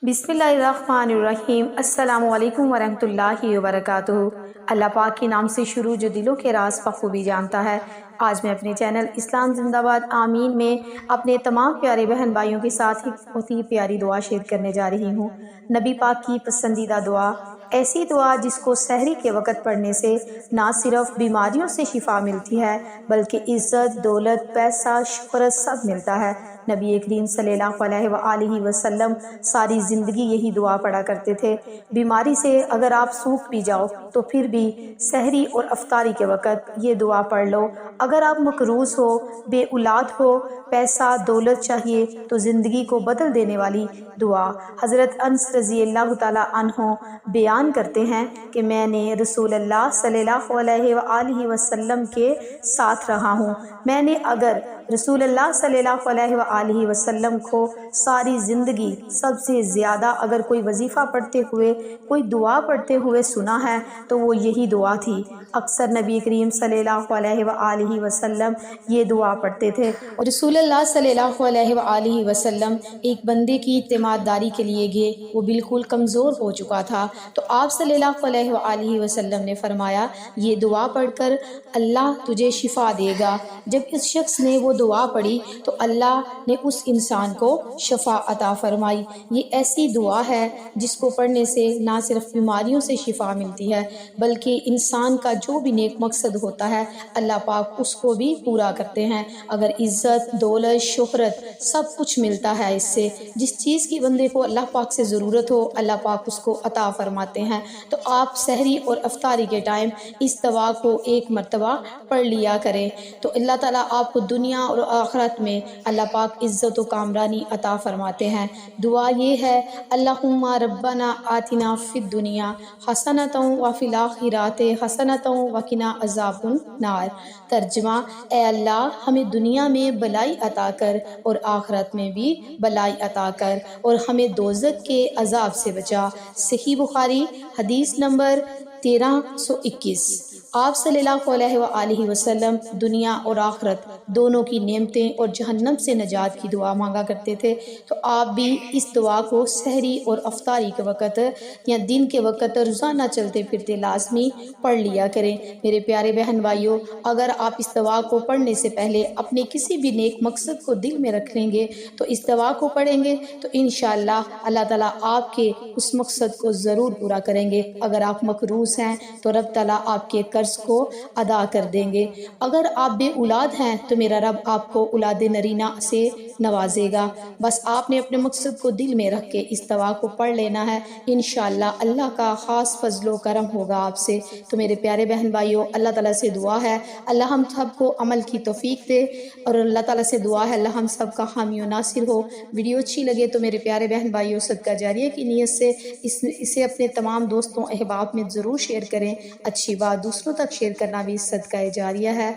बिस्मिल्लाहिर्रहमानिर्रहीम। अस्सलामु अलैकुम वरहमतुल्लाहि वबरकातुहू। अल्लाह पाक के नाम से शुरू जो दिलों के राज बखूबी जानता है। आज मैं अपने चैनल इस्लाम जिंदाबाद आमीन में अपने तमाम प्यारे बहन भाइयों के साथ एक बहुत ही प्यारी दुआ शेयर करने जा रही हूँ। नबी पाक की पसंदीदा दुआ, ऐसी दुआ जिसको सहरी के वक़्त पढ़ने से ना सिर्फ बीमारियों से शिफा मिलती है बल्कि इज़्ज़त, दौलत, पैसा, शोहरत सब मिलता है। नबी करीम सल्लल्लाहु अलैहि वसल्लम सारी ज़िंदगी यही दुआ पढ़ा करते थे। बीमारी से अगर आप सूख भी जाओ तो फिर भी सहरी और अफ्तारी के वक़्त ये दुआ पढ़ लो। अगर आप मकरूज़ हो, बे औलाद हो, पैसा दौलत चाहिए तो ज़िंदगी को बदल देने वाली दुआ। हज़रत अनस रज़ी अल्लाह ताला अन्हो बयान करते हैं कि मैंने रसूलुल्लाह सल्लल्लाहु अलैहि वसल्लम के साथ रहा हूँ। मैंने अगर रसूलुल्लाह सल्लल्लाहु अलैहि वसल्लम को सारी ज़िंदगी सबसे ज़्यादा अगर कोई वजीफ़ा पढ़ते हुए, कोई दुआ पढ़ते हुए सुना है तो वो यही दुआ थी। अक्सर नबी करीम सल्लल्लाहु अलैहि वसल्लम ये दुआ पढ़ते थे। और रसूलुल्लाह सल्लल्लाहु अलैहि वसल्लम एक बंदे की इत्मीदारी के लिए गए, वो बिल्कुल कमज़ोर हो चुका था, तो आप सल्लल्लाहु अलैहि वसल्लम ने फरमाया ये दुआ पढ़कर अल्लाह तुझे शिफा देगा। जब इस शख्स ने वो दुआ पढ़ी तो अल्लाह ने उस इंसान को शिफा अता फरमाई। ये ऐसी दुआ है जिसको पढ़ने से ना सिर्फ बीमारियों से शिफा मिलती है बल्कि इंसान का जो भी नेक मकसद होता है अल्लाह पाक उसको भी पूरा करते हैं। अगर इज़्ज़त, दौलत, शोहरत सब कुछ मिलता है इससे, जिस चीज़ की बंदे को अल्लाह पाक से ज़रूरत हो अल्लाह पाक उसको अता फरमाते हैं। तो आप सहरी और अफ्तारी के टाइम इस दुआ को एक मरतबा पढ़ लिया करें तो अल्लाह ताला आपको दुनिया और आखिरत में अल्लाह पाक इज़्ज़त व कामरानी अता फरमाते हैं। दुआ ये है, अल्लाहुम्मा रब्बना आतिना फिद दुनिया हसनतन व फिल आखिराति हसनतन व किना अज़ाबुन नार। तर्जुमा, ए अल्लाह हमें दुनिया में भलाई अता कर और आखिरत में भी भलाई अता कर और हमें दोज़ख के अज़ाब से बचा। सही बुखारी हदीस नंबर 1321। आप सल्लल्लाहु अलैहि वसल्लम दुनिया और आखिरत दोनों की नेमतें और जहन्नम से नजात की दुआ मांगा करते थे। तो आप भी इस दुआ को सहरी और अफ्तारी के वक़्त या दिन के वक़्त रोज़ाना चलते फिरते लाजमी पढ़ लिया करें। मेरे प्यारे बहन भाइयों, अगर आप इस दुआ को पढ़ने से पहले अपने किसी भी नेक मकसद को दिल में रख लेंगे तो इस दुआ को पढ़ेंगे तो इंशाअल्लाह अल्लाह ताला आपके उस मकसद को ज़रूर पूरा करेंगे। अगर आप मकरूज़ हैं तो रब ताला आपके कर्ज को अदा कर देंगे। अगर आप बे औलाद हैं तो मेरा रब आपको औलाद नरीना से नवाजेगा। बस आपने अपने मकसद को दिल में रख के इस दुआ को पढ़ लेना है। इंशाअल्लाह अल्लाह का ख़ास फजलो करम होगा आपसे। तो मेरे प्यारे बहन भाइयों, अल्लाह ताला से दुआ है अल्लाह हम सबको अमल की तौफीक दे और अल्लाह ताला से दुआ है अल्लाह हम सब का हामी और नासिर हो। वीडियो अच्छी लगे तो मेरे प्यारे बहन भाइयों सदका जारिया की नीयत से इसे अपने तमाम दोस्तों अहबाब में ज़रूर शेयर करें। अच्छी बात दूसरों तक शेयर करना भी सदका जारिया है।